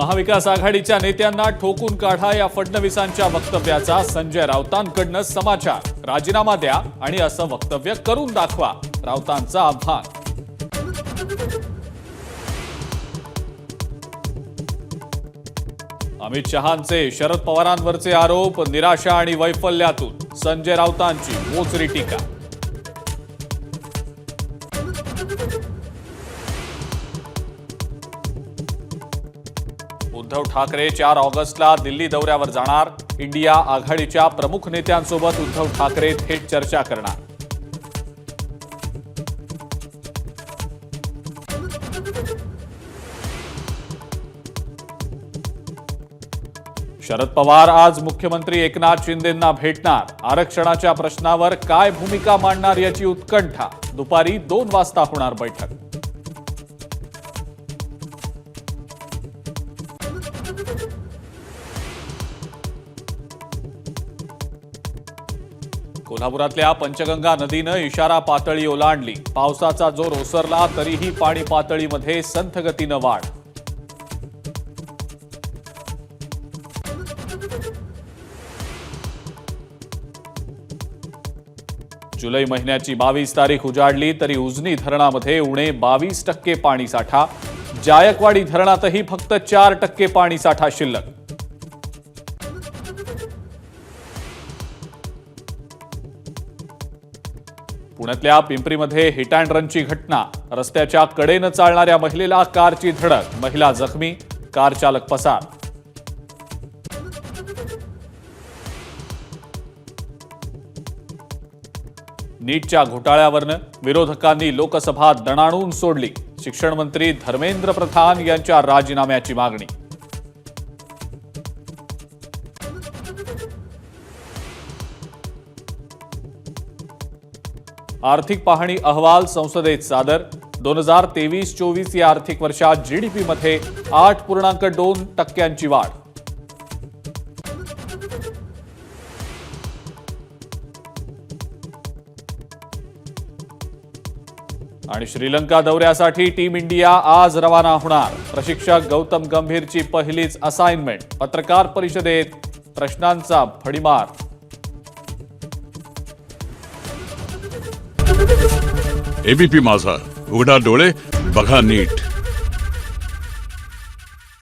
महाविकास आघाडीच्या नेत्यांना ठोकून काढा या फडणवीसांच्या वक्तव्याचा संजय राऊतांकडून समाचार। राजीनामा द्या आणि असं वक्तव्य करून दाखवा, राऊतांचं आव्हान। अमित शहांचे शरद पवारांवरचे आरोप निराशा आणि वैफल्यातून, संजय राऊतांची मोचरी टीका। उद्धव ठाकरे 4 ऑगस्टला दिल्ली दौऱ्यावर जाणार। इंडिया आघाडीच्या प्रमुख नेत्यांसोबत उद्धव ठाकरे थेट चर्चा करणार। शरद पवार आज मुख्यमंत्री एकनाथ शिंदेंना भेटणार। आरक्षणाच्या प्रश्नावर काय भूमिका मांडणार याची उत्कंठा। दुपारी 2 वाजता होणार बैठक। कोल्हापुरातल्या पंचगंगा नदीनं इशारा पातळी ओलांडली। पावसाचा जोर ओसरला तरीही पाणी पातळीमध्ये संथ गतीनं वाढ। जुलै महिन्याची 22 तारीख उजाडली तरी उजनी धरणामध्ये उणे 22% पाणी साठा। जायकवाडी धरणातही फक्त 4% पाणी साठा शिल्लक। पुण्यातल्या पिंपरीमध्ये हिट अँड रनची घटना। रस्त्याच्या कडेनं चालणाऱ्या महिलेला कारची धडक, महिला जखमी, कार चालक पसार। नीटच्या घोटाळ्यावरनं विरोधकांनी लोकसभा दणाणून सोडली। शिक्षण मंत्री धर्मेंद्र प्रधान यांच्या राजीनाम्याची मागणी। आर्थिक पाहणी अहवाल संसदेत सादर। 2023-24 या आर्थिक वर्षात जीडीपी मध्ये 8.2% वाढ। आणि श्रीलंका दौऱ्यासाठी टीम इंडिया आज रवाना होणार। प्रशिक्षक गौतम गंभीरची पहिलीच असाइनमेंट। पत्रकार परिषदेत प्रश्नांचा भडीमार। एबीपी माझा, उघडा डोळे बघा नीट।